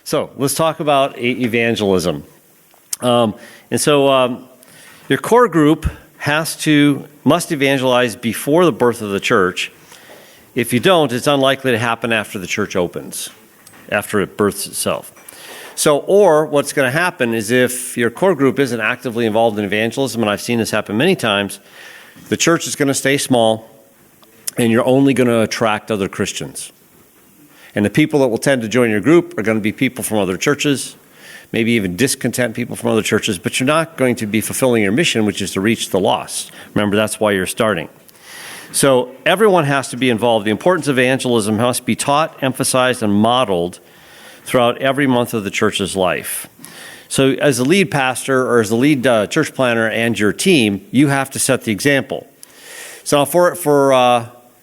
So let's talk about evangelism. Your core group must evangelize before the birth of the church. If you don't, it's unlikely to happen after the church opens, after it births itself. Or what's going to happen is if your core group isn't actively involved in evangelism, and I've seen this happen many times, the church is going to stay small, and you're only going to attract other Christians. And the people that will tend to join your group are going to be people from other churches, maybe even discontent people from other churches, but you're not going to be fulfilling your mission, which is to reach the lost. Remember, that's why you're starting. So everyone has to be involved. The importance of evangelism must be taught, emphasized, and modeled throughout every month of the church's life. So as the lead pastor or as the lead church planner and your team, you have to set the example. So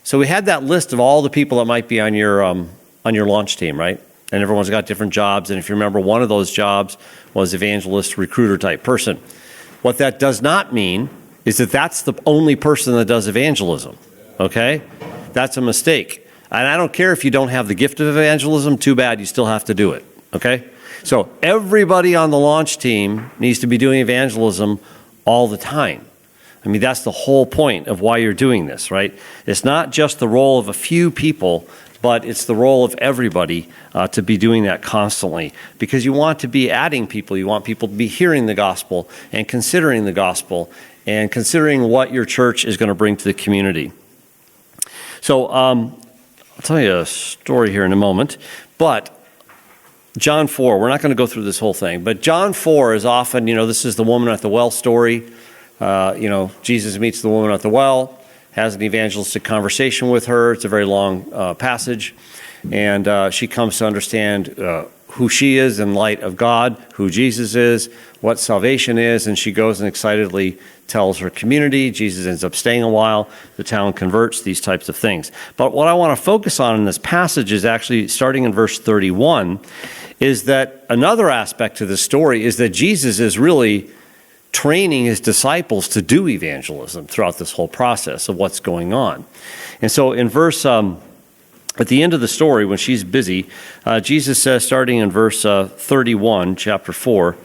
so we had that list of all the people that might be on your launch team, right? And everyone's got different jobs. And if you remember, one of those jobs was evangelist, recruiter type person. What that does not mean is that that's the only person that does evangelism, okay? That's a mistake. And I don't care if you don't have the gift of evangelism, too bad, you still have to do it, okay? So everybody on the launch team needs to be doing evangelism all the time. I mean, that's the whole point of why you're doing this, right? It's not just the role of a few people, but it's the role of everybody to be doing that constantly, because you want to be adding people. You want people to be hearing the gospel and considering the gospel and considering what your church is going to bring to the community. So I'll tell you a story here in a moment, but John 4, we're not going to go through this whole thing, but John 4 is often, this is the woman at the well story. Jesus meets the woman at the well, has an evangelistic conversation with her. It's a very long passage, and she comes to understand who she is in light of God, who Jesus is, what salvation is, and she goes and excitedly tells her community. Jesus ends up staying a while. The town converts, these types of things. But what I want to focus on in this passage is actually starting in verse 31, is that another aspect to the story is that Jesus is really training his disciples to do evangelism throughout this whole process of what's going on. And so in verse, at the end of the story, when she's busy, Jesus says, starting in verse 31, chapter 4,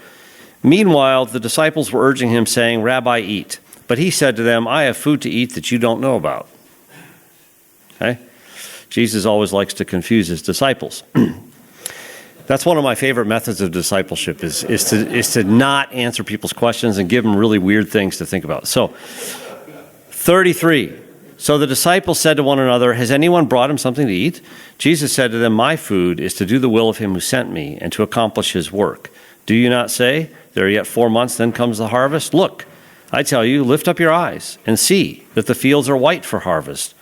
"Meanwhile, the disciples were urging him, saying, 'Rabbi, eat.' But he said to them, 'I have food to eat that you don't know about.'" Okay? Jesus always likes to confuse his disciples. That's one of my favorite methods of discipleship is to not answer people's questions and give them really weird things to think about. So, 33. "So the disciples said to one another, 'Has anyone brought him something to eat?' Jesus said to them, 'My food is to do the will of him who sent me and to accomplish his work. Do you not say, there are yet 4 months, then comes the harvest? Look, I tell you, lift up your eyes and see that the fields are white for harvest.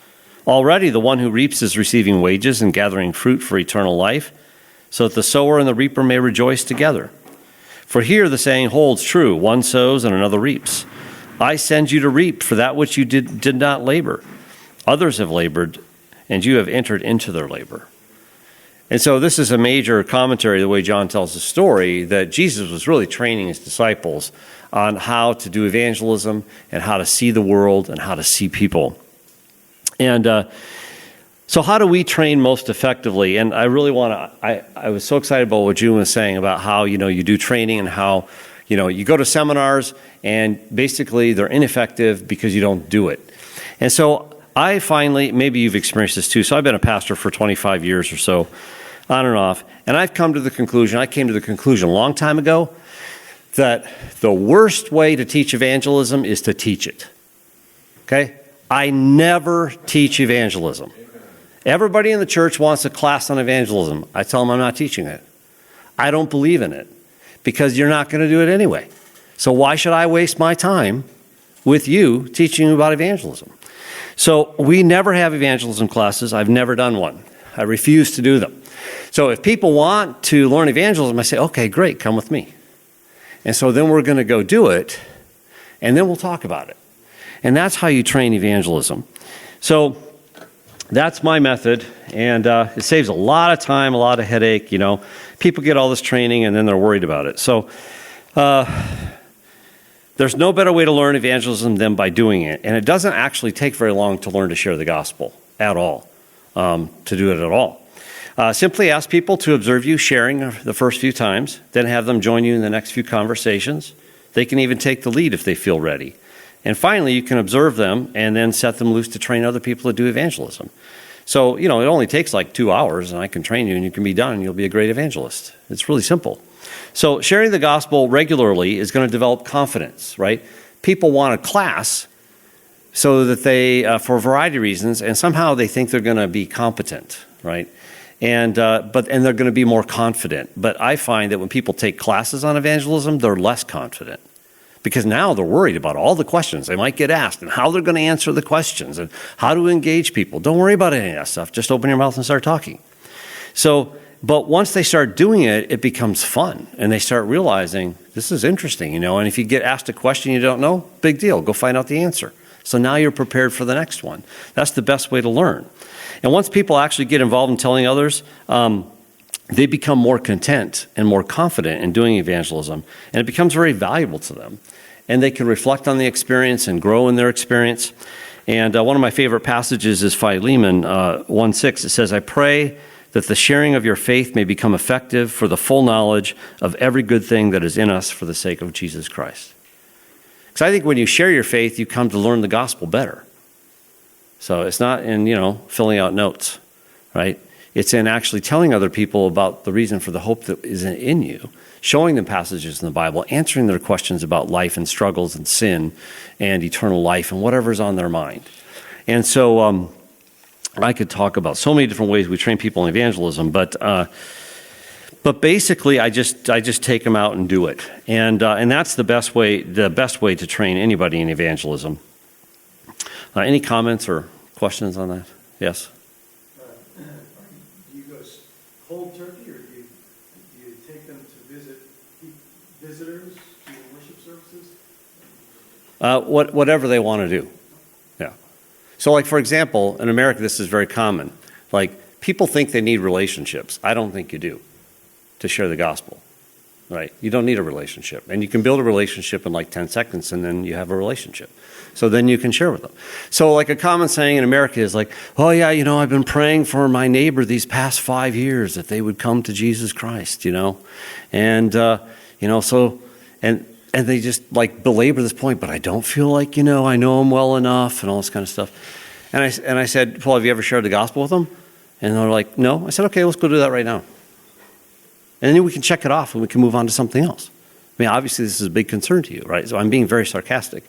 Already the one who reaps is receiving wages and gathering fruit for eternal life, so that the sower and the reaper may rejoice together. For here the saying holds true, one sows and another reaps. I send you to reap for that which you did not labor. Others have labored, and you have entered into their labor." And so this is a major commentary, the way John tells the story, that Jesus was really training his disciples on how to do evangelism and how to see the world and how to see people. And so how do we train most effectively? And I really I was so excited about what June was saying about how, you do training and how, you go to seminars and basically they're ineffective because you don't do it. And so I finally, maybe you've experienced this too. So I've been a pastor for 25 years or so, on and off. And I came to the conclusion a long time ago, that the worst way to teach evangelism is to teach it. Okay? I never teach evangelism. Everybody in the church wants a class on evangelism. I tell them I'm not teaching it. I don't believe in it because you're not going to do it anyway. So why should I waste my time with you teaching you about evangelism? So we never have evangelism classes. I've never done one. I refuse to do them. So if people want to learn evangelism, I say, okay, great, come with me. And so then we're going to go do it, and then we'll talk about it. And that's how you train evangelism. So that's my method, and it saves a lot of time, a lot of headache. People get all this training, and then they're worried about it. So there's no better way to learn evangelism than by doing it. And it doesn't actually take very long to learn to share the gospel at all, to do it at all. Simply ask people to observe you sharing the first few times, then have them join you in the next few conversations. They can even take the lead if they feel ready. And finally, you can observe them and then set them loose to train other people to do evangelism. So, it only takes like 2 hours, and I can train you, and you can be done, and you'll be a great evangelist. It's really simple. So sharing the gospel regularly is going to develop confidence, right? People want a class so that they, for a variety of reasons, and somehow they think they're going to be competent, right? And they're going to be more confident. But I find that when people take classes on evangelism, they're less confident. Because now they're worried about all the questions they might get asked and how they're going to answer the questions and how to engage people. Don't worry about any of that stuff. Just open your mouth and start talking. But once they start doing it, it becomes fun. And they start realizing, this is interesting, And if you get asked a question you don't know, big deal. Go find out the answer. So now you're prepared for the next one. That's the best way to learn. And once people actually get involved in telling others, they become more content and more confident in doing evangelism. And it becomes very valuable to them. And they can reflect on the experience and grow in their experience. And one of my favorite passages is Philemon 1:6. It says, I pray that the sharing of your faith may become effective for the full knowledge of every good thing that is in us for the sake of Jesus Christ. Because I think when you share your faith, you come to learn the gospel better. So it's not in, filling out notes, right? It's in actually telling other people about the reason for the hope that is in you, showing them passages in the Bible, answering their questions about life and struggles and sin and eternal life and whatever's on their mind. And so I could talk about so many different ways we train people in evangelism, but basically I just take them out and do it. And that's the best way to train anybody in evangelism. Any comments or questions on that? Yes? Do you go cold turkey, or do you take them to visit visitors to your worship services? Whatever they want to do. Yeah. So, like, for example, in America, this is very common. Like, people think they need relationships. I don't think you do to share the gospel, right? You don't need a relationship. And you can build a relationship in like 10 seconds, and then you have a relationship. So then you can share with them. So like a common saying in America is like, oh yeah, I've been praying for my neighbor these past 5 years that they would come to Jesus Christ, And, and they just like belabor this point, but I don't feel like, I know him well enough and all this kind of stuff. And I said, Paul, have you ever shared the gospel with them? And they're like, no. I said, okay, let's go do that right now. And then we can check it off and we can move on to something else. I mean, obviously this is a big concern to you, right? So I'm being very sarcastic.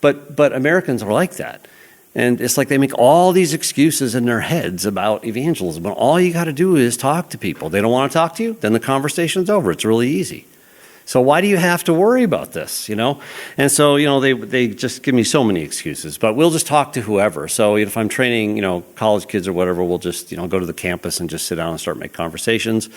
But Americans are like that. And it's like they make all these excuses in their heads about evangelism. But all you got to do is talk to people. They don't want to talk to you, then the conversation's over. It's really easy. So why do you have to worry about this, And so, they just give me so many excuses. But we'll just talk to whoever. So if I'm training, college kids or whatever, we'll just, go to the campus and just sit down and start making conversations.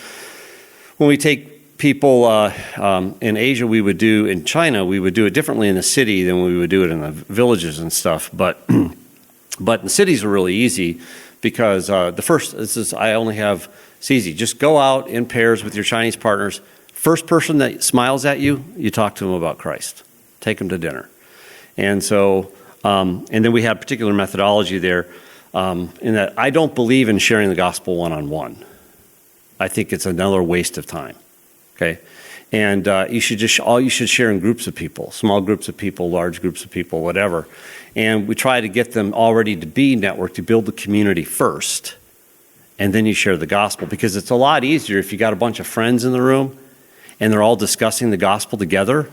When we take people in Asia, in China, we would do it differently in the city than we would do it in the villages and stuff. But the cities are really easy because I only have, it's easy. Just go out in pairs with your Chinese partners. First person that smiles at you, you talk to them about Christ. Take them to dinner. And so, and then we have particular methodology there in that I don't believe in sharing the gospel one-on-one. I think it's another waste of time. Okay, and you should share in groups of people, small groups of people, large groups of people, whatever. And we try to get them already to be networked, to build the community first, and then you share the gospel, because it's a lot easier if you got a bunch of friends in the room and they're all discussing the gospel together.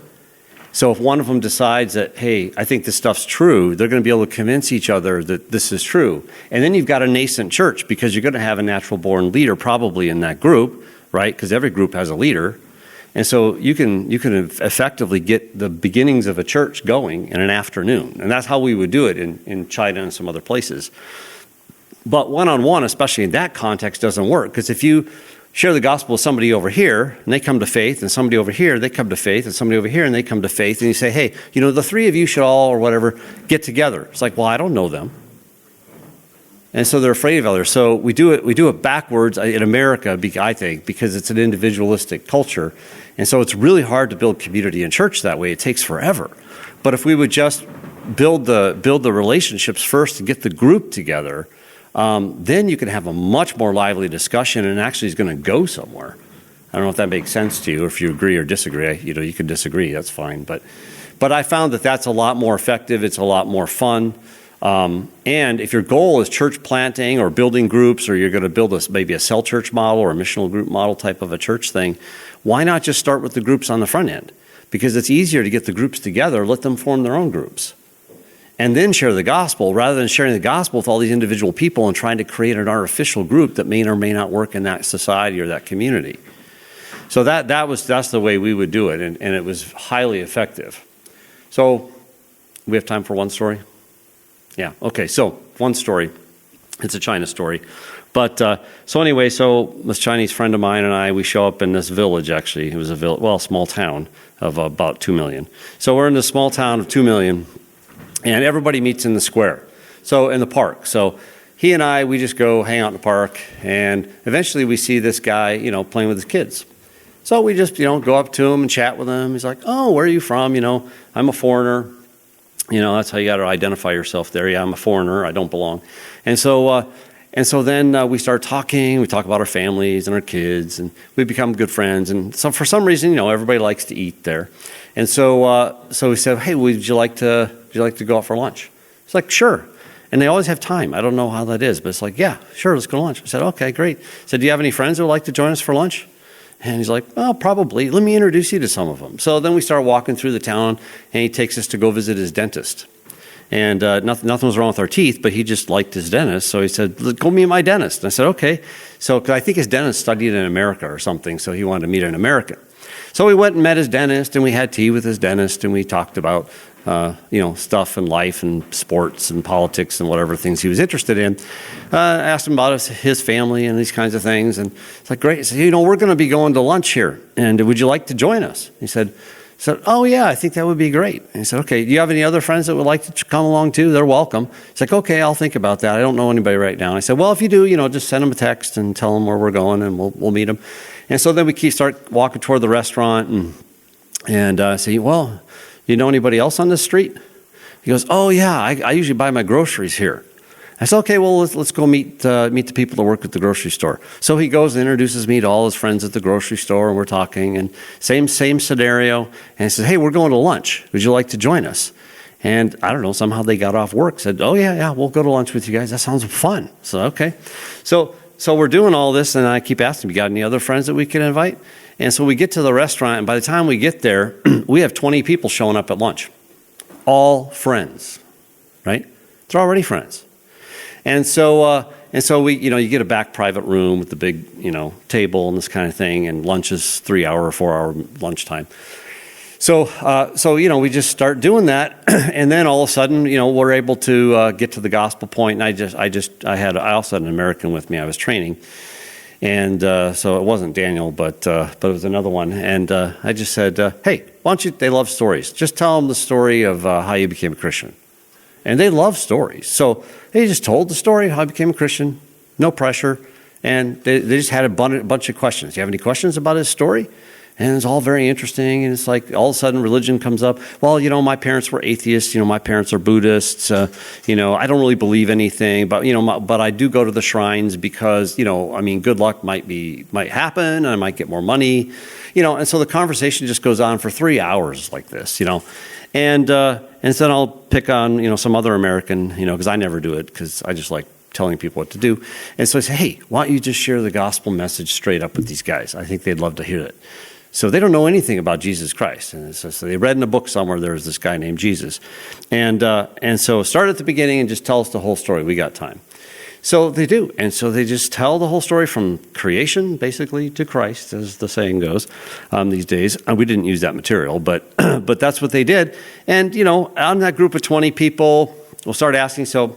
So if one of them decides that, hey, I think this stuff's true, they're going to be able to convince each other that this is true. And then you've got a nascent church, because you're going to have a natural-born leader probably in that group, right? Because every group has a leader. And so you can effectively get the beginnings of a church going in an afternoon. And that's how we would do it in China and some other places. But one-on-one, especially in that context, doesn't work. Because if you share the gospel with somebody over here, and they come to faith, and somebody over here, they come to faith, and somebody over here, and they come to faith, and you say, hey, the three of you should all, or whatever, get together. It's like, well, I don't know them. And so they're afraid of others. So we do it backwards in America, I think, because it's an individualistic culture. And so it's really hard to build community in church that way. It takes forever. But if we would just build the relationships first and get the group together, then you can have a much more lively discussion and actually is going to go somewhere. I don't know if that makes sense to you, or if you agree or disagree. You can disagree, that's fine. But I found that that's a lot more effective. It's a lot more fun. And if your goal is church planting or building groups, or you're going to build maybe a cell church model or a missional group model type of a church thing, why not just start with the groups on the front end? Because it's easier to get the groups together, let them form their own groups, and then share the gospel, rather than sharing the gospel with all these individual people and trying to create an artificial group that may or may not work in that society or that community. So that's the way we would do it, and it was highly effective. So we have time for one story? Yeah, okay, so one story. It's a China story. But so anyway, this Chinese friend of mine and I, we show up in this village, actually. It was a small town of about 2 million. So we're in this small town of 2 million, and everybody meets in the square, so in the park. So he and I, we just go hang out in the park, and eventually we see this guy, playing with his kids. So we just, go up to him and chat with him. He's like, "Oh, where are you from? I'm a foreigner." That's how you got to identify yourself there. Yeah, I'm a foreigner. I don't belong. And so then we start talking. We talk about our families and our kids, and we become good friends. And so for some reason, everybody likes to eat there. And so we said, "Hey, would you like to go out for lunch?" It's like, "Sure." And they always have time. I don't know how that is, but it's like, "Yeah, sure, let's go to lunch." I said, "Okay, great." I said, "Do you have any friends that would like to join us for lunch?" And he's like, "Oh, probably. Let me introduce you to some of them." So then we start walking through the town, and he takes us to go visit his dentist. And nothing was wrong with our teeth, but he just liked his dentist. So he said, "Go meet my dentist." And I said, "Okay." So 'cause I think his dentist studied in America or something, so he wanted to meet an American. So we went and met his dentist, and we had tea with his dentist, and we talked about stuff and life and sports and politics and whatever things he was interested in. Asked him about his family and these kinds of things. And it's like, "Great." He said, "We're going to be going to lunch here, and would you like to join us?" He said, "Oh, yeah, I think that would be great." And he said, "Okay, do you have any other friends that would like to come along too? They're welcome." He's like, "Okay, I'll think about that. I don't know anybody right now." And I said, "Well, if you do, just send them a text and tell them where we're going, and we'll meet them." And so then we start walking toward the restaurant, and I say, "Well, you know anybody else on this street?" He goes, "Oh, yeah, I usually buy my groceries here." I said, "Okay, well, let's go meet the people that work at the grocery store." So he goes and introduces me to all his friends at the grocery store, and we're talking, and same scenario. And he says, "Hey, we're going to lunch. Would you like to join us?" And I don't know, somehow they got off work, said, "Oh, yeah, we'll go to lunch with you guys. That sounds fun." So, okay. So we're doing all this, and I keep asking, "You got any other friends that we can invite?" And so we get to the restaurant, and by the time we get there, we have 20 people showing up at lunch. All friends, right? They're already friends. And so we, you get a back private room with the big, table and this kind of thing, and lunch is 3-hour or 4-hour lunchtime. So we just start doing that, and then all of a sudden, we're able to get to the gospel point. And I also had an American with me. I was training. And so it wasn't Daniel, but it was another one. And I just said, "Hey, why don't you?" They love stories. Just tell them the story of how you became a Christian. And they love stories. So they just told the story of how I became a Christian, no pressure. And they just had a bunch of questions. "Do you have any questions about his story?" And it's all very interesting. And it's like all of a sudden religion comes up. "Well, my parents were atheists. My parents are Buddhists. I don't really believe anything. But, but I do go to the shrines because, good luck might happen. And I might get more money. And so the conversation just goes on for 3 hours like this, And then I'll pick on, some other American, because I never do it because I just like telling people what to do. And so I say, "Hey, why don't you just share the gospel message straight up with these guys? I think they'd love to hear it." So they don't know anything about Jesus Christ. And so they read in a book somewhere there was this guy named Jesus. And so start at the beginning and just tell us the whole story. We got time. So they do. And so they just tell the whole story from creation, basically, to Christ, as the saying goes these days. We didn't use that material, but that's what they did. And, on that group of 20 people, we'll start asking, "So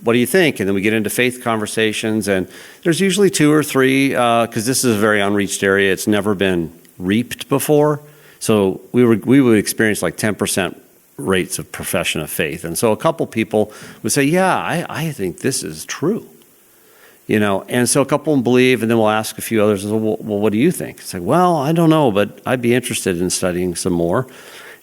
what do you think?" And then we get into faith conversations. And there's usually 2 or 3, because this is a very unreached area. It's never been reaped before. So we would experience like 10% rates of profession of faith. And so a couple people would say, "Yeah, I think this is true." And so a couple of them believe, and then we'll ask a few others, "Well, what do you think?" It's like, "Well, I don't know, but I'd be interested in studying some more."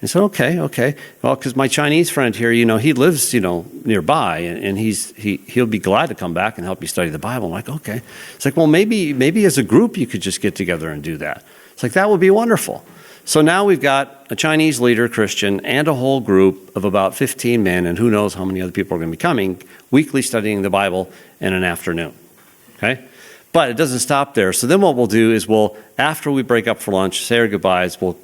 And so, okay. Well, because my Chinese friend here, he lives, nearby, and he'll be glad to come back and help you study the Bible. I'm like, okay. It's like, well, maybe as a group you could just get together and do that. It's like, that would be wonderful. So now we've got a Chinese leader, Christian, and a whole group of about 15 men, and who knows how many other people are going to be coming, weekly studying the Bible in an afternoon. Okay? But it doesn't stop there. So then what we'll do is after we break up for lunch, say our goodbyes, we'll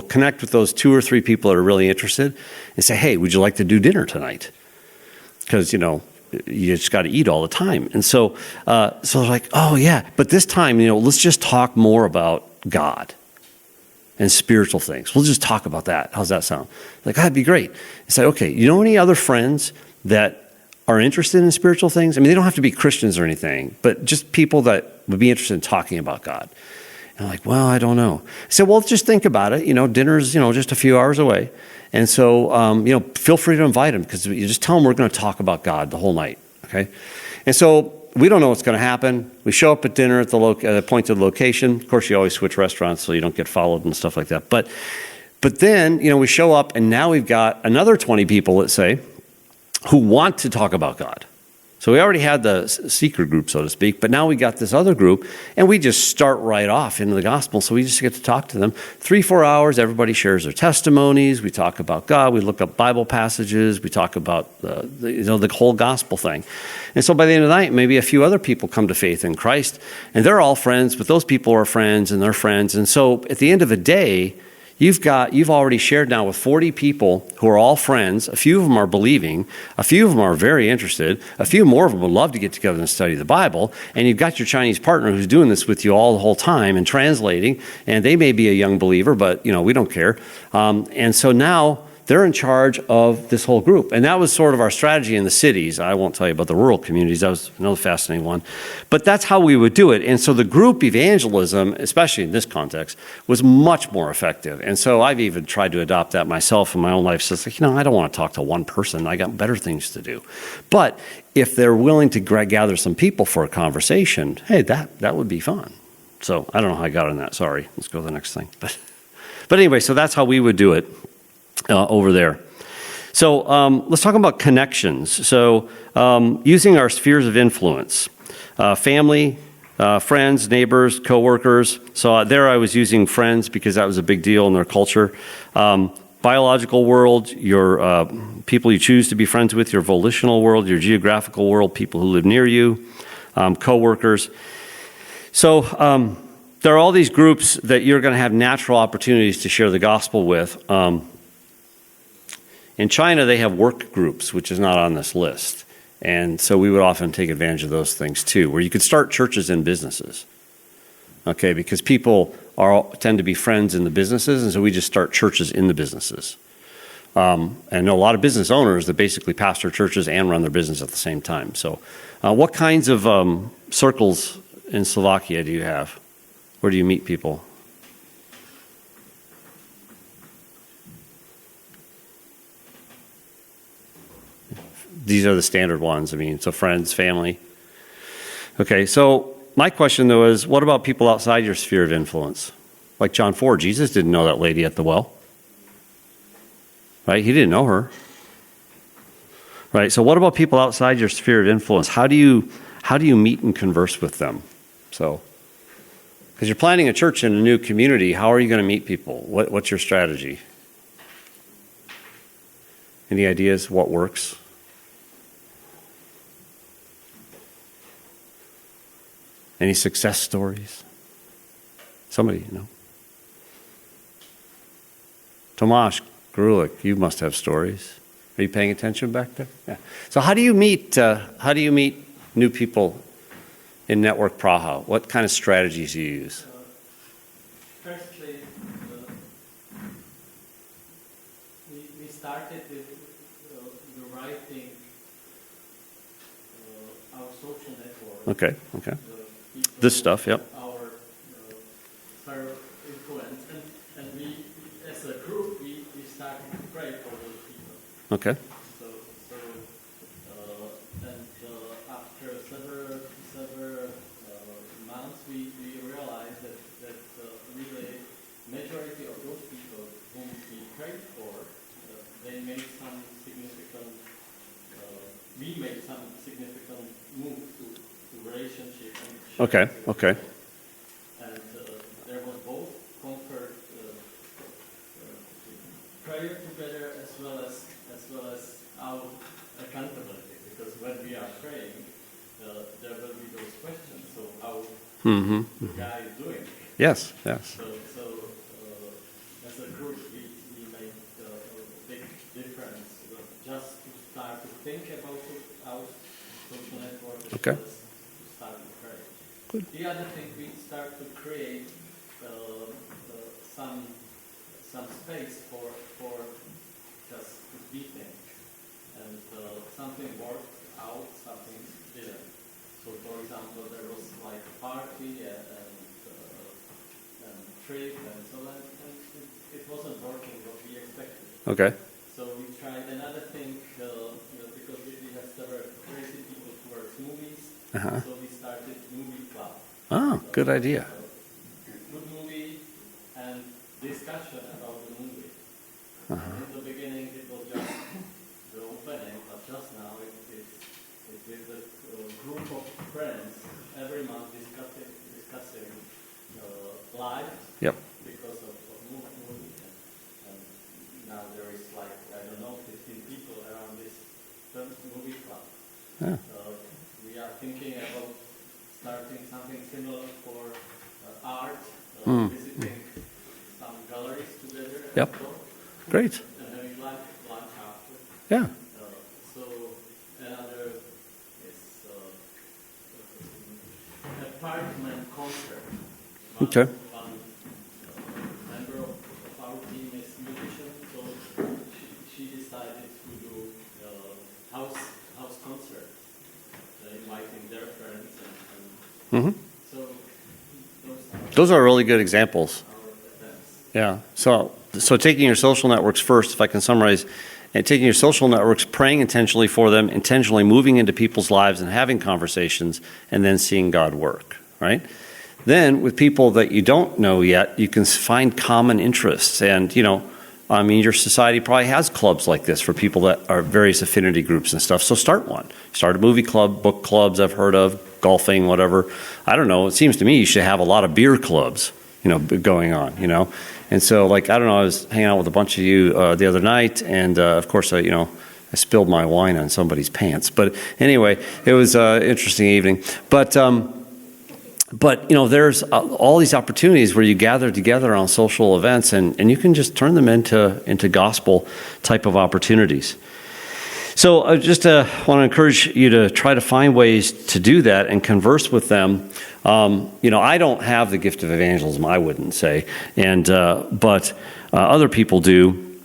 connect with those 2 or 3 people that are really interested and say, hey, would you like to do dinner tonight? Because, you just got to eat all the time. And so they're like, oh, yeah. But this time, let's just talk more about God and spiritual things. We'll just talk about that. How's that sound? Like, that'd be great. It's like, okay, any other friends that are interested in spiritual things? I mean, they don't have to be Christians or anything, but just people that would be interested in talking about God. And I'm like, well, I don't know. I said, well, just think about it. Dinner's, just a few hours away. And so, feel free to invite them, because you just tell them we're going to talk about God the whole night, okay? And so we don't know what's going to happen. We show up at dinner at the appointed location. Of course, you always switch restaurants so you don't get followed and stuff like that. But then, we show up, and now we've got another 20 people, let's say, who want to talk about God. So we already had the seeker group, so to speak, but now we got this other group, and we just start right off into the gospel. So we just get to talk to them. 3-4 hours, everybody shares their testimonies. We talk about God. We look up Bible passages. We talk about the whole gospel thing. And so by the end of the night, maybe a few other people come to faith in Christ, and they're all friends, but those people are friends, and they're friends. And so at the end of the day, you've already shared now with 40 people who are all friends. A few of them are believing. A few of them are very interested. A few more of them would love to get together and study the Bible. And you've got your Chinese partner who's doing this with you all the whole time and translating. And they may be a young believer, but, we don't care. And so now they're in charge of this whole group. And that was sort of our strategy in the cities. I won't tell you about the rural communities. That was another fascinating one. But that's how we would do it. And so the group evangelism, especially in this context, was much more effective. And so I've even tried to adopt that myself in my own life. So it's like, I don't want to talk to one person. I got better things to do. But if they're willing to gather some people for a conversation, hey, that would be fun. So I don't know how I got on that. Sorry. Let's go to the next thing. But anyway, so that's how we would do it. Over there. So let's talk about connections. So using our spheres of influence, family, friends, neighbors, coworkers. So there I was using friends because that was a big deal in their culture. Biological world, your people you choose to be friends with, your volitional world, your geographical world, people who live near you, coworkers. So there are all these groups that you're going to have natural opportunities to share the gospel with. In China, they have work groups, which is not on this list. And so we would often take advantage of those things too, where you could start churches and businesses. Okay, because people tend to be friends in the businesses, and so we just start churches in the businesses. And I know a lot of business owners that basically pastor churches and run their business at the same time. So what kinds of circles in Slovakia do you have? Where do you meet people? These are the standard ones. So friends, family. Okay, so my question, though, is what about people outside your sphere of influence? Like John 4, Jesus didn't know that lady at the well. Right? He didn't know her. Right? So what about people outside your sphere of influence? How do you meet and converse with them? So, because you're planting a church in a new community, how are you going to meet people? What's your strategy? Any ideas what works? Any success stories? Somebody, Tomasz Grulik, you must have stories. Are you paying attention back there? Yeah. So how do you meet new people in Network Praha? What kind of strategies do you use? Firstly, we started with writing our social network. Okay. This stuff, yep. Our sphere of influence, and we, as a group, we started to pray for those people. Okay. After several months, we realized that really majority of those people whom we prayed Okay. And there was both comfort, prayer together as well as our accountability. Because when we are praying, there will be those questions. So how the guy is doing. Yes. So as a group, we made a big difference just to start to think about our social network as Okay. well as to start to pray. Good. The other thing, we start to create some space for just to be think, and something worked out, something didn't. So, for example, there was like a party and trip and so on, and it wasn't working what we expected. Okay. So we tried another thing, because we have several crazy people towards movies, so we started movie club. Oh, good idea. Good movie and discussion about the movie. In the beginning it was just the opening, but just now it's with a group of friends every month discussing live. Yep. Because of movie, and now there is like, I don't know, 15 people around this movie club. Yeah. We are thinking about starting something similar for art, visiting some galleries together. Yep. And so, Great. and having lunch after. Yeah. So another is apartment concert. Okay. One member of our team is musician, so she decided to do house concert, inviting their friends and so Those are really good examples. our events. Yeah. So taking your social networks first, if I can summarize, and taking your social networks, praying intentionally for them, intentionally moving into people's lives and having conversations, and then seeing God work, right? Then with people that you don't know yet, you can find common interests. And, your society probably has clubs like this for people that are various affinity groups and stuff. So start one. Start a movie club, book clubs I've heard of, golfing, whatever. I don't know. It seems to me you should have a lot of beer clubs, going on, And so, I don't know, I was hanging out with a bunch of you the other night, and of course, I spilled my wine on somebody's pants. But anyway, it was an interesting evening. But there's all these opportunities where you gather together on social events, and you can just turn them into gospel type of opportunities. So I just want to encourage you to try to find ways to do that and converse with them. I don't have the gift of evangelism, I wouldn't say, but other people do.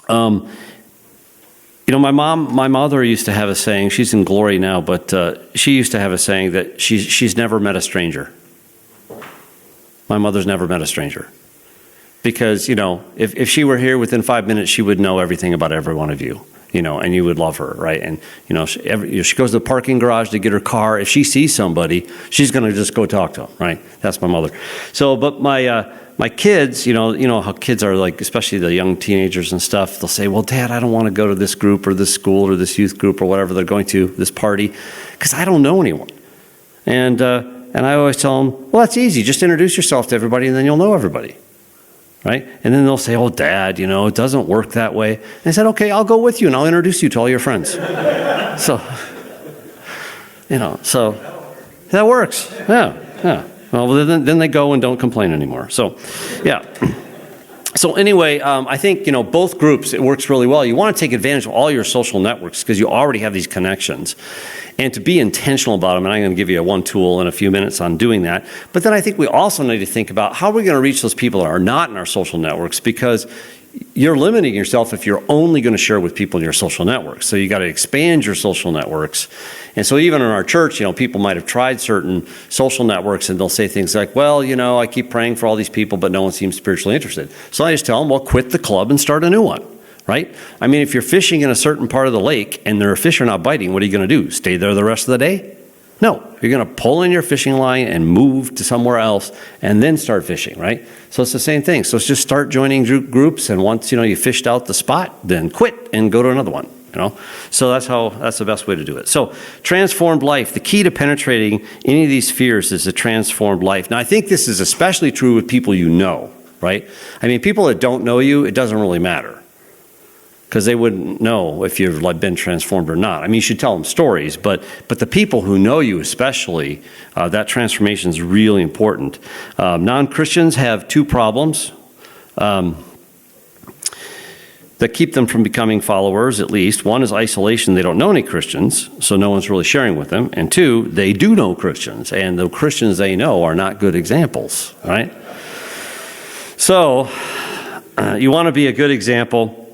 My mother used to have a saying. She's in glory now, but she used to have a saying that she's never met a stranger. My mother's never met a stranger, because if she were here within 5 minutes, she would know everything about every one of you. And you would love her, right? And, she goes to the parking garage to get her car. If she sees somebody, she's going to just go talk to them, right? That's my mother. So, but my kids, how kids are like, especially the young teenagers and stuff, they'll say, well, Dad, I don't want to go to this group or this school or this youth group or whatever they're going to, this party, because I don't know anyone. And I always tell them, well, that's easy. Just introduce yourself to everybody and then you'll know everybody. Right? And then they'll say, oh, Dad, it doesn't work that way. And I said, okay, I'll go with you and I'll introduce you to all your friends. So that works. Yeah. Well, then they go and don't complain anymore. So, yeah. So anyway, I think, both groups, it works really well. You want to take advantage of all your social networks because you already have these connections. And to be intentional about them, and I'm going to give you one tool in a few minutes on doing that. But then I think we also need to think about how we're going to reach those people that are not in our social networks, because you're limiting yourself if you're only going to share with people in your social networks. So you got to expand your social networks. And so even in our church, people might have tried certain social networks and they'll say things like, well, I keep praying for all these people, but no one seems spiritually interested. So I just tell them, well, quit the club and start a new one. Right? If you're fishing in a certain part of the lake and the fish are not biting, what are you going to do? Stay there the rest of the day? No. You're going to pull in your fishing line and move to somewhere else and then start fishing, right? So it's the same thing. So it's just start joining groups, and once you fished out the spot, then quit and go to another one. So that's the best way to do it. So transformed life. The key to penetrating any of these fears is a transformed life. Now, I think this is especially true with people you know, right? I mean, people that don't know you, it doesn't really matter, because they wouldn't know if you've been transformed or not. I mean, you should tell them stories, but the people who know you especially, that transformation is really important. Non-Christians have two problems that keep them from becoming followers, at least. One is isolation. They don't know any Christians, so no one's really sharing with them. And two, they do know Christians, and the Christians they know are not good examples, right? So you want to be a good example.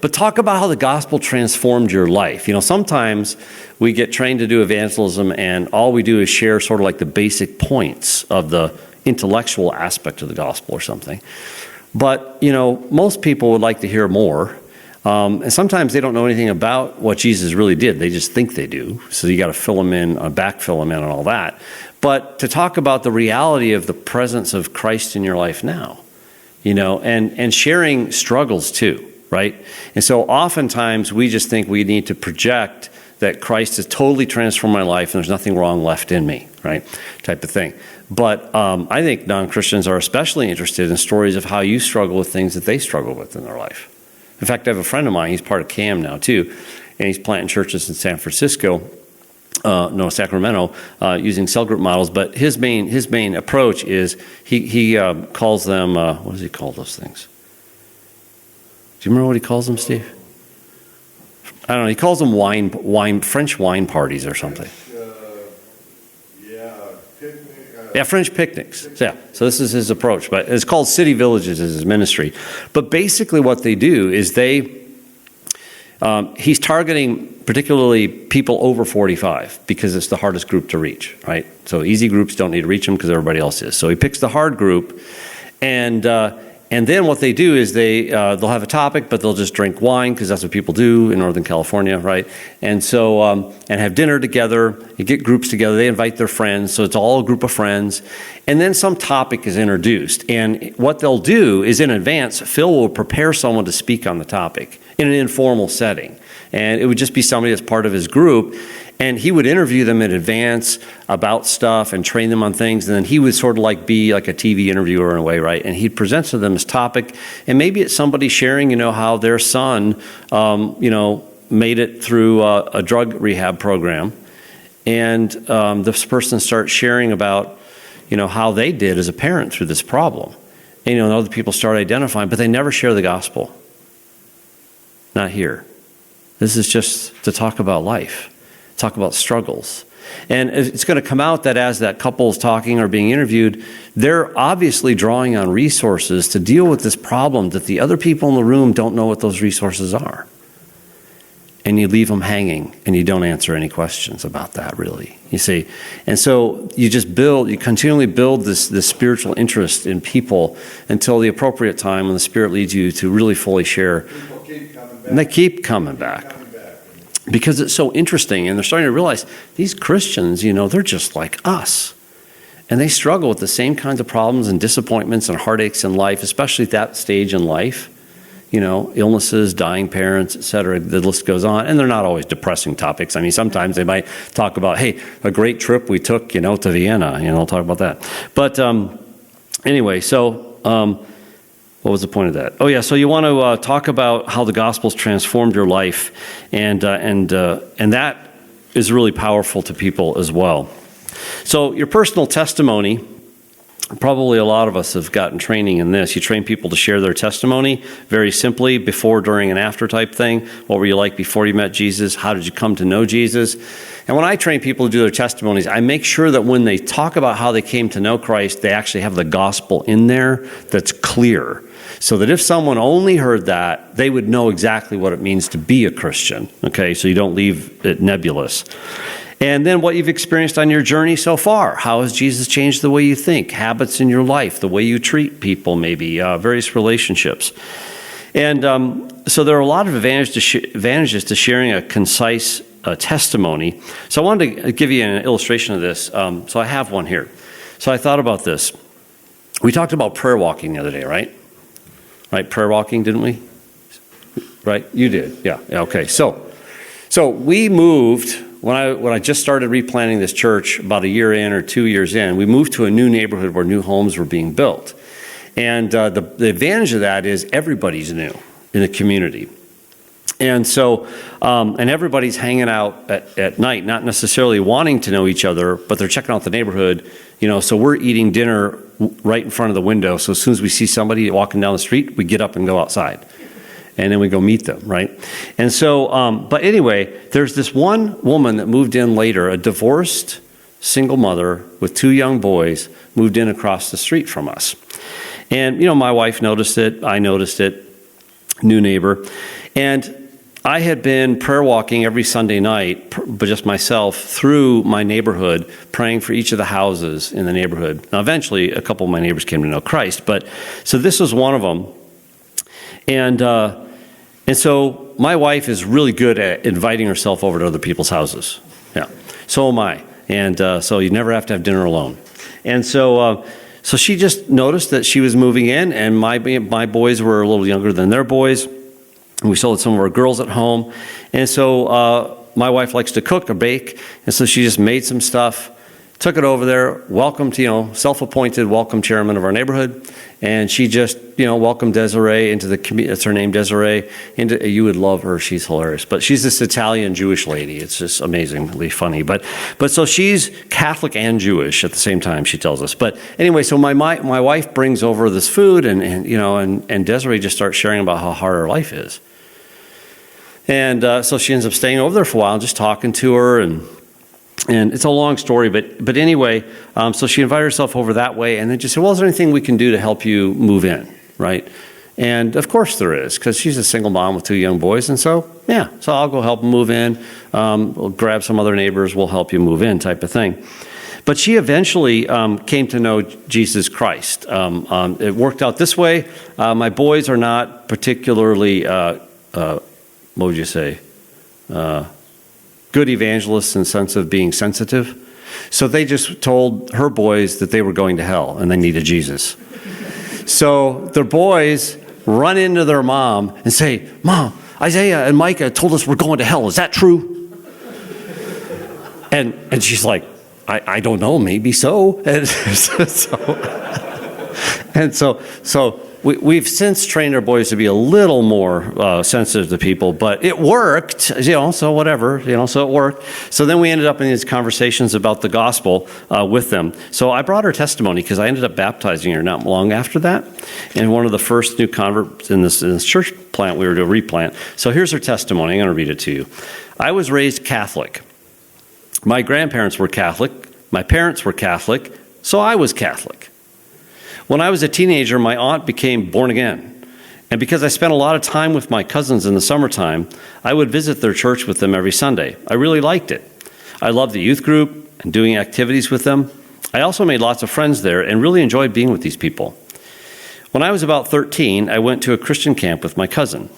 But talk about how the gospel transformed your life. Sometimes we get trained to do evangelism, and all we do is share sort of like the basic points of the intellectual aspect of the gospel or something. But, most people would like to hear more. And sometimes they don't know anything about what Jesus really did. They just think they do. So you got to fill them in, backfill them in and all that. But to talk about the reality of the presence of Christ in your life now, and sharing struggles too. Right? And so oftentimes we just think we need to project that Christ has totally transformed my life and there's nothing wrong left in me, right? Type of thing. But I think non-Christians are especially interested in stories of how you struggle with things that they struggle with in their life. In fact, I have a friend of mine, he's part of CAM now too, and he's planting churches in Sacramento, using cell group models. But his main approach is he calls them, what does he call those things? Do you remember what he calls them, Steve? I don't know. He calls them French wine parties or something. French picnics. Yeah. So this is his approach, but it's called City Villages is his ministry. But basically, what they do is he's targeting particularly people over 45 because it's the hardest group to reach, right? So easy groups don't need to reach them because everybody else is. So he picks the hard group, and then what they do is they'll have a topic, but they'll just drink wine because that's what people do in Northern California, right? And so and have dinner together. You get groups together. They invite their friends, so it's all a group of friends. And then some topic is introduced. And what they'll do is in advance, Phil will prepare someone to speak on the topic in an informal setting. And it would just be somebody that's part of his group. And he would interview them in advance about stuff and train them on things. And then he would sort of be like a TV interviewer in a way, right? And he'd present to them his topic. And maybe it's somebody sharing, how their son, made it through a drug rehab program. And this person starts sharing about, how they did as a parent through this problem. And, other people start identifying, but they never share the gospel. Not here. This is just to talk about life. Talk about struggles. And it's going to come out that as that couple is talking or being interviewed, they're obviously drawing on resources to deal with this problem that the other people in the room don't know what those resources are. And you leave them hanging and you don't answer any questions about that, really. You see? And so you continually build this spiritual interest in people until the appropriate time when the Spirit leads you to really fully share. People keep coming back. And they keep coming back. Because it's so interesting, and they're starting to realize these Christians, they're just like us. And they struggle with the same kinds of problems and disappointments and heartaches in life, especially at that stage in life. Illnesses, dying parents, et cetera. The list goes on. And they're not always depressing topics. I mean, sometimes they might talk about, hey, a great trip we took, to Vienna. I'll talk about that. But anyway, so... what was the point of that? Oh, yeah. So you want to talk about how the gospel's transformed your life, and that is really powerful to people as well. So your personal testimony, probably a lot of us have gotten training in this. You train people to share their testimony very simply, before, during, and after type thing. What were you like before you met Jesus? How did you come to know Jesus? And when I train people to do their testimonies, I make sure that when they talk about how they came to know Christ, they actually have the gospel in there that's clear. So that if someone only heard that, they would know exactly what it means to be a Christian. Okay, so you don't leave it nebulous. And then what you've experienced on your journey so far. How has Jesus changed the way you think, habits in your life, the way you treat people, maybe, various relationships. And so there are a lot of advantages to sharing a concise testimony. So I wanted to give you an illustration of this. So I have one here. So I thought about this. We talked about prayer walking the other day, right? Right, prayer walking, didn't we? right? You did, yeah. Okay. So we moved when I just started replanting this church about a year in or 2 years in. We moved to a new neighborhood where new homes were being built, and the advantage of that is everybody's new in the community. And so, and everybody's hanging out at night, not necessarily wanting to know each other, but they're checking out the neighborhood, so we're eating dinner right in front of the window. So as soon as we see somebody walking down the street, we get up and go outside. And then we go meet them, right? And so, but anyway, there's this one woman that moved in later, a divorced single mother with 2 young boys, moved in across the street from us. And, my wife noticed it, I noticed it, new neighbor. And I had been prayer walking every Sunday night, but just myself, through my neighborhood, praying for each of the houses in the neighborhood. Now, eventually, a couple of my neighbors came to know Christ, but so this was one of them. And so my wife is really good at inviting herself over to other people's houses. Yeah, so am I. And so you never have to have dinner alone. And so she just noticed that she was moving in, and my boys were a little younger than their boys. We still had some of our girls at home. And so my wife likes to cook or bake. And so she just made some stuff, took it over there, welcomed, self-appointed welcome chairman of our neighborhood. And she just, welcomed Desiree into the community. That's her name, Desiree. You would love her. She's hilarious. But she's this Italian Jewish lady. It's just amazingly funny. But so she's Catholic and Jewish at the same time, she tells us. But anyway, so my wife brings over this food, and Desiree just starts sharing about how hard her life is. And so she ends up staying over there for a while, just talking to her, and it's a long story, but anyway, so she invited herself over that way, and then just said, well, is there anything we can do to help you move in, right? And of course there is, because she's a single mom with 2 young boys, and so I'll go help them move in, we'll grab some other neighbors, we'll help you move in type of thing. But she eventually came to know Jesus Christ. It worked out this way. My boys are not particularly... what would you say? Good evangelists in the sense of being sensitive. So they just told her boys that they were going to hell and they needed Jesus. So their boys run into their mom and say, Mom, Isaiah and Micah told us we're going to hell. Is that true? And she's like, I don't know, maybe so. And so we've since trained our boys to be a little more sensitive to people, but it worked, so whatever, so it worked. So then we ended up in these conversations about the gospel with them. So I brought her testimony because I ended up baptizing her not long after that. And one of the first new converts in this church plant, we were to replant. So here's her testimony. I'm going to read it to you. I was raised Catholic. My grandparents were Catholic. My parents were Catholic. So I was Catholic. When I was a teenager, my aunt became born again. And because I spent a lot of time with my cousins in the summertime, I would visit their church with them every Sunday. I really liked it. I loved the youth group and doing activities with them. I also made lots of friends there and really enjoyed being with these people. When I was about 13, I went to a Christian camp with my cousin.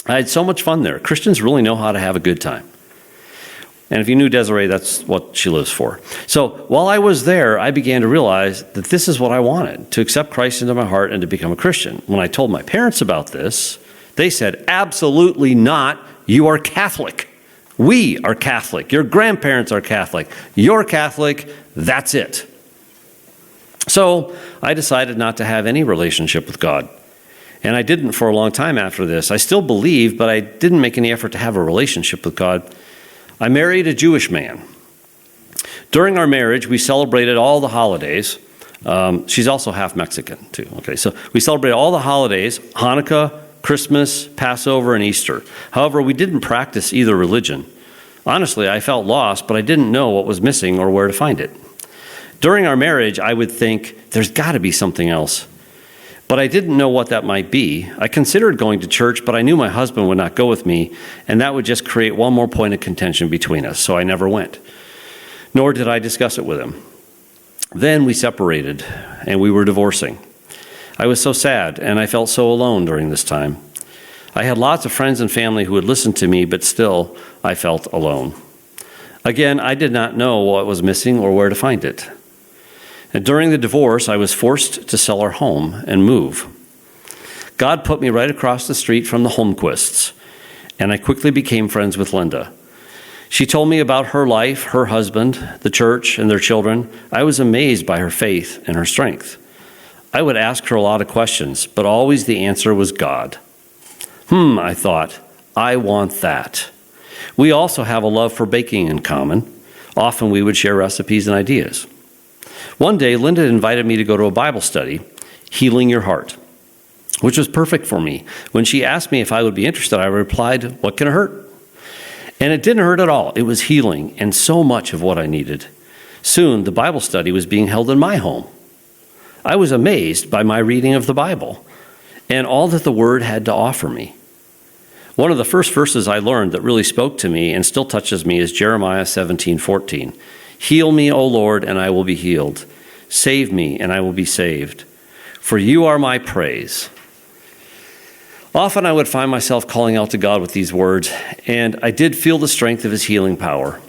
I had so much fun there. Christians really know how to have a good time. And if you knew Desiree, that's what she lives for. So while I was there, I began to realize that this is what I wanted, to accept Christ into my heart and to become a Christian. When I told my parents about this, they said, absolutely not. You are Catholic. We are Catholic. Your grandparents are Catholic. You're Catholic. That's it. So I decided not to have any relationship with God. And I didn't for a long time after this. I still believed, but I didn't make any effort to have a relationship with God. I married a Jewish man. During our marriage, we celebrated all the holidays. She's also half Mexican, too. Okay, so we celebrated all the holidays, Hanukkah, Christmas, Passover, and Easter. However, we didn't practice either religion. Honestly, I felt lost, but I didn't know what was missing or where to find it. During our marriage, I would think, there's got to be something else. But I didn't know what that might be. I considered going to church, but I knew my husband would not go with me, and that would just create one more point of contention between us, so I never went. Nor did I discuss it with him. Then we separated, and we were divorcing. I was so sad, and I felt so alone during this time. I had lots of friends and family who would listen to me, but still, I felt alone. Again, I did not know what was missing or where to find it. And during the divorce, I was forced to sell our home and move. God put me right across the street from the Holmquists, and I quickly became friends with Linda. She told me about her life, her husband, the church, and their children. I was amazed by her faith and her strength. I would ask her a lot of questions, but always the answer was God. I thought, I want that. We also have a love for baking in common. Often we would share recipes and ideas. One day, Linda invited me to go to a Bible study, Healing Your Heart, which was perfect for me. When she asked me if I would be interested, I replied, what can it hurt? And it didn't hurt at all. It was healing and so much of what I needed. Soon, the Bible study was being held in my home. I was amazed by my reading of the Bible and all that the Word had to offer me. One of the first verses I learned that really spoke to me and still touches me is Jeremiah 17:14. Heal me, O Lord, and I will be healed. Save me, and I will be saved. For you are my praise. Often I would find myself calling out to God with these words, and I did feel the strength of his healing power.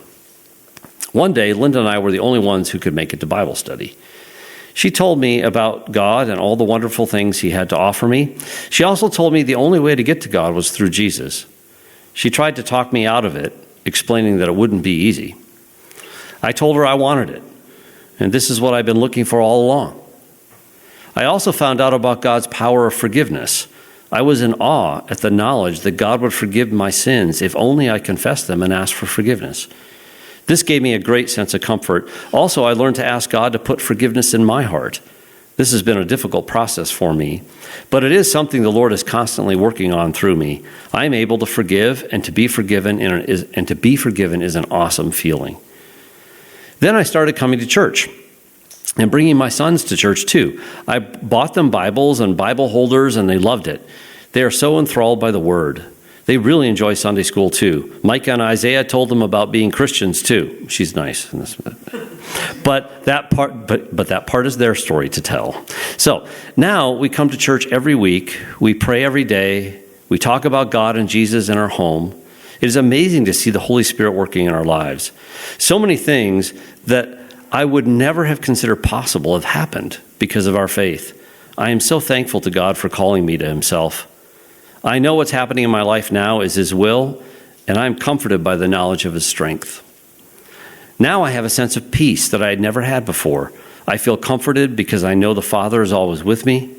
One day, Linda and I were the only ones who could make it to Bible study. She told me about God and all the wonderful things he had to offer me. She also told me the only way to get to God was through Jesus. She tried to talk me out of it, explaining that it wouldn't be easy. I told her I wanted it, and this is what I've been looking for all along. I also found out about God's power of forgiveness. I was in awe at the knowledge that God would forgive my sins if only I confessed them and asked for forgiveness. This gave me a great sense of comfort. Also, I learned to ask God to put forgiveness in my heart. This has been a difficult process for me, but it is something the Lord is constantly working on through me. I am able to forgive, and to be forgiven is an awesome feeling. Then I started coming to church and bringing my sons to church too. I bought them Bibles and Bible holders, and they loved it. They are so enthralled by the Word. They really enjoy Sunday school too. Micah and Isaiah told them about being Christians too. She's nice. But that part is their story to tell. So now we come to church every week. We pray every day. We talk about God and Jesus in our home. It is amazing to see the Holy Spirit working in our lives. So many things that I would never have considered possible have happened because of our faith. I am so thankful to God for calling me to himself. I know what's happening in my life now is his will, and I'm comforted by the knowledge of his strength. Now I have a sense of peace that I had never had before. I feel comforted because I know the Father is always with me.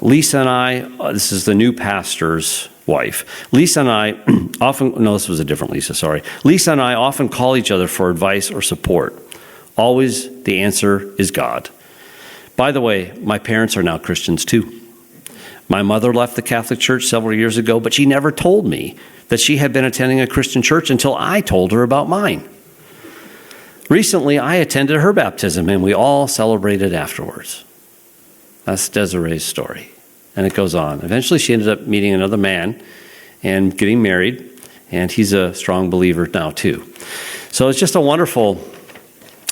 Lisa and I, this is the new pastor's wife. Lisa and I this was a different Lisa, sorry. Lisa and I often call each other for advice or support. Always the answer is God. By the way, my parents are now Christians too. My mother left the Catholic Church several years ago, but she never told me that she had been attending a Christian church until I told her about mine. Recently, I attended her baptism, and we all celebrated afterwards. That's Desiree's story, and it goes on. Eventually, she ended up meeting another man and getting married, and he's a strong believer now, too. So it's just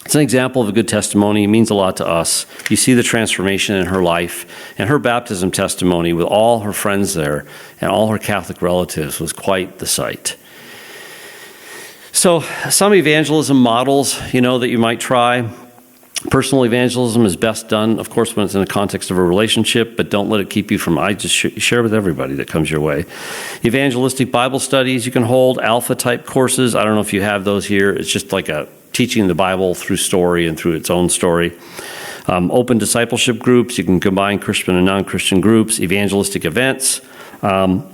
it's an example of a good testimony. It means a lot to us. You see the transformation in her life, and her baptism testimony with all her friends there and all her Catholic relatives was quite the sight. So some evangelism models, that you might try. Personal evangelism is best done, of course, when it's in the context of a relationship, but don't let it keep you from, share with everybody that comes your way. Evangelistic Bible studies you can hold, alpha-type courses. I don't know if you have those here. It's just like a teaching the Bible through story and through its own story. Open discipleship groups. You can combine Christian and non-Christian groups. Evangelistic events. Some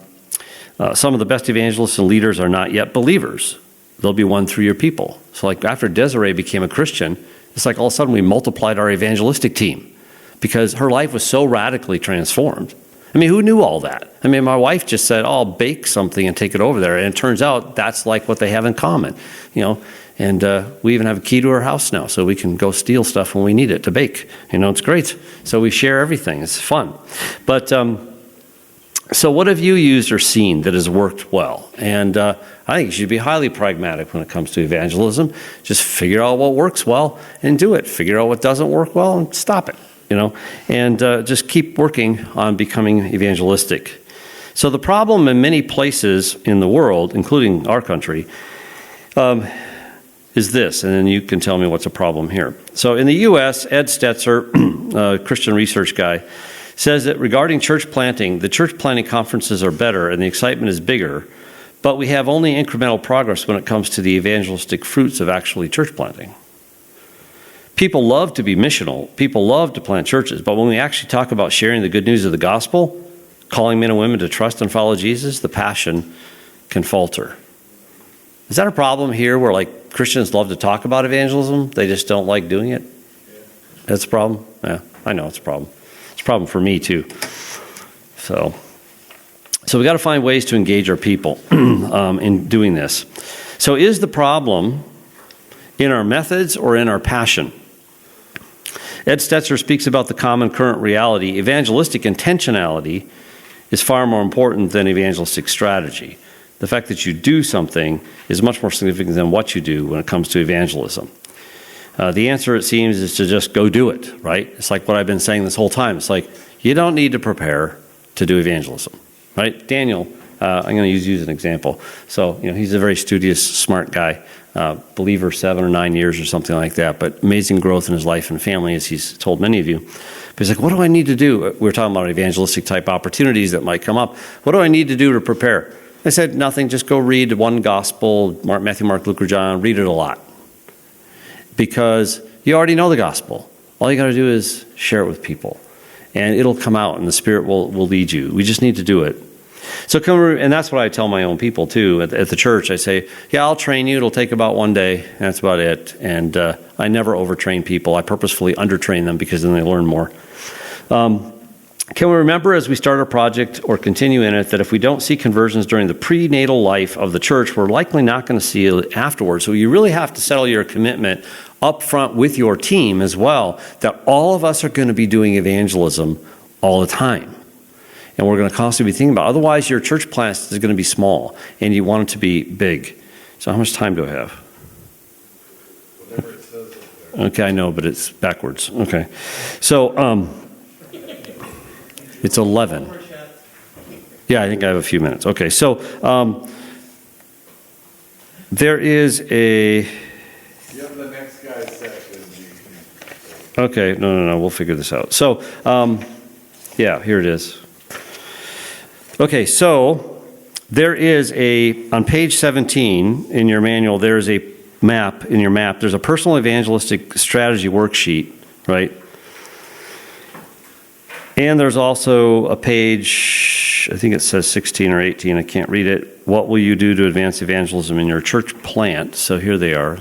of the best evangelists and leaders are not yet believers. They'll be won through your people. So like after Desiree became a Christian, it's like all of a sudden we multiplied our evangelistic team because her life was so radically transformed. I mean, who knew all that? I mean, my wife just said, I'll bake something and take it over there. And it turns out that's like what they have in common, And we even have a key to our house now, so we can go steal stuff when we need it to bake. It's great. So we share everything. It's fun. But so what have you used or seen that has worked well? And I think you should be highly pragmatic when it comes to evangelism. Just figure out what works well and do it. Figure out what doesn't work well and stop it. And just keep working on becoming evangelistic. So the problem in many places in the world, including our country, is this, and then you can tell me what's a problem here. So in the U.S., Ed Stetzer, a Christian research guy, says that regarding church planting, the church planting conferences are better and the excitement is bigger, but we have only incremental progress when it comes to the evangelistic fruits of actually church planting. People love to be missional. People love to plant churches, but when we actually talk about sharing the good news of the gospel, calling men and women to trust and follow Jesus, the passion can falter. Is that a problem here where like Christians love to talk about evangelism? They just don't like doing it? That's a problem? Yeah, I know it's a problem. It's a problem for me too. So we got to find ways to engage our people in doing this. So is the problem in our methods or in our passion? Ed Stetzer speaks about the common current reality. Evangelistic intentionality is far more important than evangelistic strategy. The fact that you do something is much more significant than what you do when it comes to evangelism. The answer, it seems, is to just go do it, right? It's like what I've been saying this whole time. It's like you don't need to prepare to do evangelism, right? Daniel, I'm going to use you as an example. So, he's a very studious, smart guy, believer 7 or 9 years or something like that, but amazing growth in his life and family, as he's told many of you. But he's like, what do I need to do? We're talking about evangelistic type opportunities that might come up. What do I need to do to prepare? I said, nothing, just go read one gospel, Matthew, Mark, Luke, or John, read it a lot. Because you already know the gospel. All you got to do is share it with people. And it'll come out and the Spirit will lead you. We just need to do it. So and that's what I tell my own people too at the church. I say, yeah, I'll train you. It'll take about 1 day. And that's about it. And I never overtrain people. I purposefully undertrain them because then they learn more. Can we remember as we start a project or continue in it that if we don't see conversions during the prenatal life of the church, we're likely not going to see it afterwards. So you really have to settle your commitment up front with your team as well, that all of us are going to be doing evangelism all the time. And we're going to constantly be thinking about it. Otherwise, your church plant is going to be small, and you want it to be big. So how much time do I have? Whatever it says up there. Okay, I know, but it's backwards. Okay. So, it's 11. Yeah, I think I have a few minutes. Okay, so there is a... You have the next guy's section. Okay, no, we'll figure this out. So, yeah, here it is. Okay, so there is on page 17 in your manual, there's a map, there's a personal evangelistic strategy worksheet, right? And there's also a page, I think it says 16 or 18, I can't read it. What will you do to advance evangelism in your church plant? So here they are.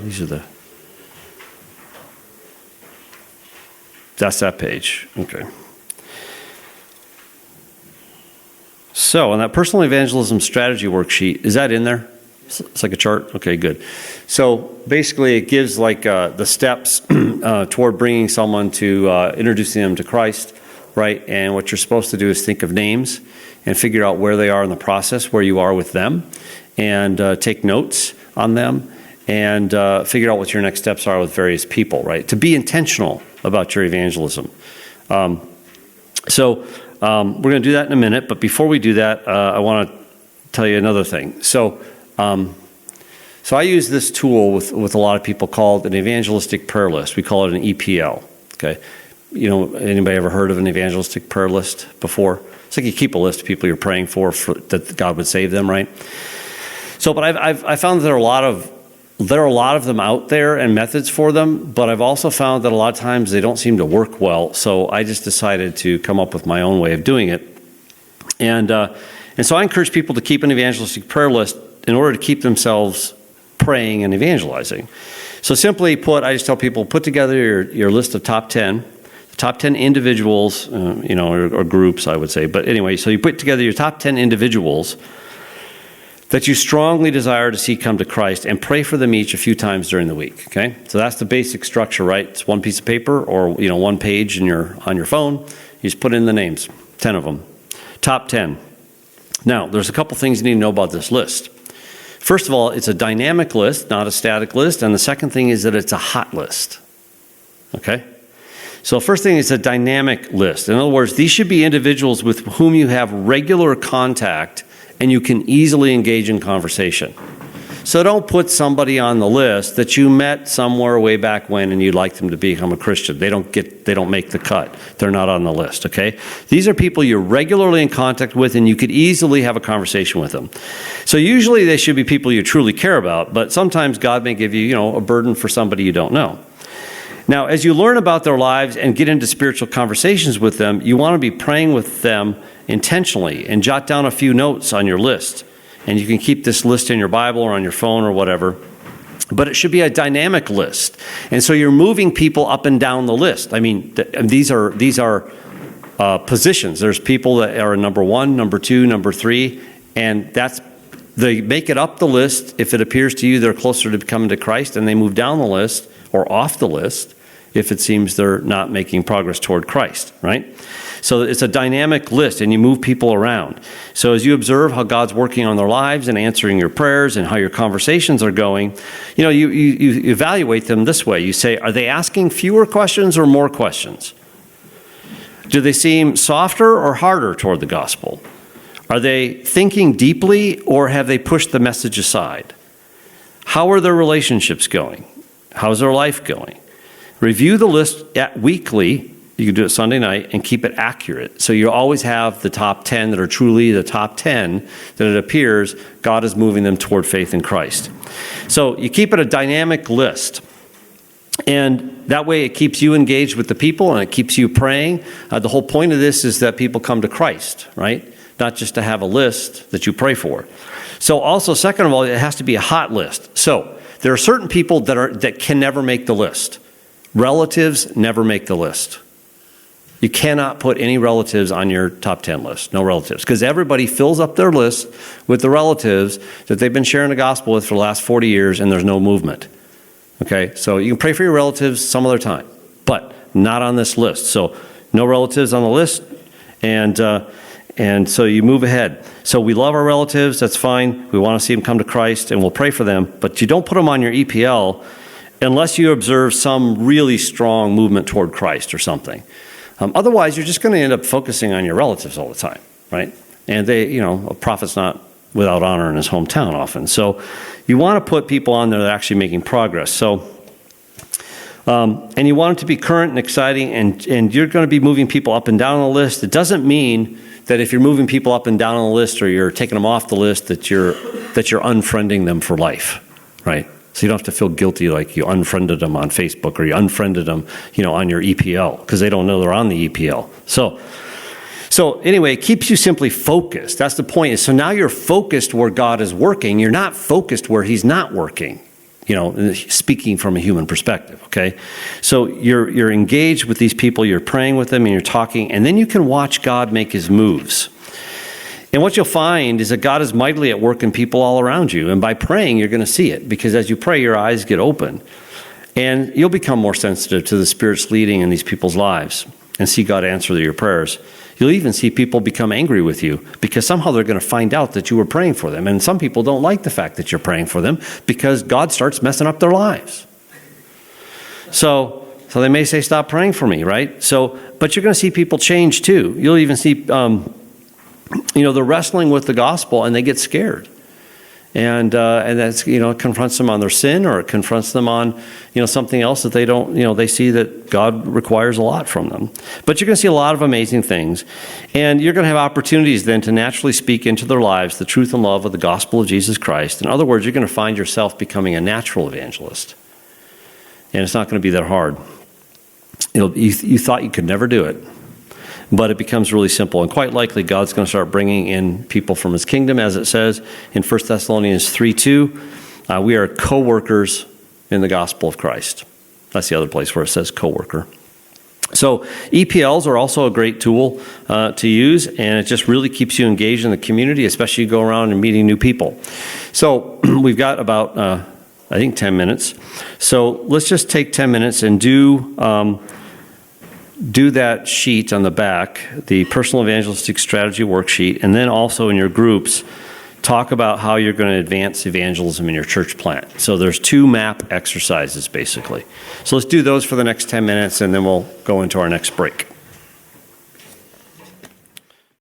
That's that page. Okay. So on that personal evangelism strategy worksheet, is that in there? It's like a chart? Okay, good. So basically it gives like the steps toward bringing someone to introducing them to Christ. Right, and what you're supposed to do is think of names and figure out where they are in the process, where you are with them, and take notes on them, and figure out what your next steps are with various people, right? To be intentional about your evangelism. So we're going to do that in a minute, but before we do that, I want to tell you another thing. So I use this tool with a lot of people called an evangelistic prayer list. We call it an EPL, okay? Anybody ever heard of an evangelistic prayer list before? It's like you keep a list of people you're praying for that God would save them, right? So, but I found that there are a lot of them out there and methods for them, but I've also found that a lot of times they don't seem to work well. So I just decided to come up with my own way of doing it, and so I encourage people to keep an evangelistic prayer list in order to keep themselves praying and evangelizing. So simply put, I just tell people, put together your list of top 10 individuals, or groups, I would say. But anyway, so you put together your top 10 individuals that you strongly desire to see come to Christ and pray for them each a few times during the week, okay? So that's the basic structure, right? It's one piece of paper or, one page on your phone. You just put in the names, 10 of them. Top 10. Now, there's a couple things you need to know about this list. First of all, it's a dynamic list, not a static list. And the second thing is that it's a hot list, okay? So first thing is a dynamic list. In other words, these should be individuals with whom you have regular contact and you can easily engage in conversation. So don't put somebody on the list that you met somewhere way back when and you'd like them to become a Christian. They don't make the cut. They're not on the list, okay? These are people you're regularly in contact with and you could easily have a conversation with them. So usually they should be people you truly care about, but sometimes God may give you, a burden for somebody you don't know. Now, as you learn about their lives and get into spiritual conversations with them, you want to be praying with them intentionally and jot down a few notes on your list. And you can keep this list in your Bible or on your phone or whatever. But it should be a dynamic list. And so you're moving people up and down the list. I mean, these are positions. There's people that are number 1, number 2, number 3, and they make it up the list if it appears to you they're closer to coming to Christ, and they move down the list or off the list if it seems they're not making progress toward Christ, right? So it's a dynamic list, and you move people around. So as you observe how God's working on their lives and answering your prayers and how your conversations are going, you evaluate them this way. You say, are they asking fewer questions or more questions? Do they seem softer or harder toward the gospel? Are they thinking deeply or have they pushed the message aside? How are their relationships going? How's their life going? Review the list weekly. You can do it Sunday night and keep it accurate. So you always have the top 10 that are truly the top 10 that it appears God is moving them toward faith in Christ. So you keep it a dynamic list. And that way it keeps you engaged with the people and it keeps you praying. The whole point of this is that people come to Christ, right? Not just to have a list that you pray for. So also, second of all, it has to be a hot list. So there are certain people that can never make the list. Relatives never make the list. You cannot put any relatives on your top 10 list. No relatives. Because everybody fills up their list with the relatives that they've been sharing the gospel with for the last 40 years, and there's no movement. Okay? So you can pray for your relatives some other time, but not on this list. So no relatives on the list, and so you move ahead. So we love our relatives. That's fine. We want to see them come to Christ, and we'll pray for them. But you don't put them on your EPL unless you observe some really strong movement toward Christ or something. Otherwise, you're just going to end up focusing on your relatives all the time, right? And a prophet's not without honor in his hometown often. So you want to put people on there that are actually making progress. So, and you want it to be current and exciting, and you're going to be moving people up and down on the list. It doesn't mean that if you're moving people up and down on the list or you're taking them off the list that you're unfriending them for life, right? So you don't have to feel guilty like you unfriended them on Facebook or you unfriended them, on your EPL because they don't know they're on the EPL. So anyway, it keeps you simply focused. That's the point. So now you're focused where God is working. You're not focused where he's not working, speaking from a human perspective, okay? So you're engaged with these people, you're praying with them, and you're talking, and then you can watch God make his moves. And what you'll find is that God is mightily at work in people all around you. And by praying, you're going to see it. Because as you pray, your eyes get open. And you'll become more sensitive to the Spirit's leading in these people's lives. And see God answer your prayers. You'll even see people become angry with you. Because somehow they're going to find out that you were praying for them. And some people don't like the fact that you're praying for them. Because God starts messing up their lives. So they may say, stop praying for me, right? But you're going to see people change too. You'll even see... they're wrestling with the gospel and they get scared. And that's, it confronts them on their sin, or it confronts them on, something else that they don't, they see that God requires a lot from them. But you're going to see a lot of amazing things. And you're going to have opportunities then to naturally speak into their lives the truth and love of the gospel of Jesus Christ. In other words, you're going to find yourself becoming a natural evangelist. And it's not going to be that hard. You thought you could never do it. But it becomes really simple. And quite likely, God's going to start bringing in people from his kingdom, as it says in 1 Thessalonians 3:2. We are co-workers in the gospel of Christ. That's the other place where it says co-worker. So EPLs are also a great tool to use, and it just really keeps you engaged in the community, especially you go around and meeting new people. So we've got about, 10 minutes. So let's just take 10 minutes and do that sheet on the back, the personal evangelistic strategy worksheet, and then also in your groups, talk about how you're going to advance evangelism in your church plant. So there's 2 map exercises, basically. So let's do those for the next 10 minutes, and then we'll go into our next break.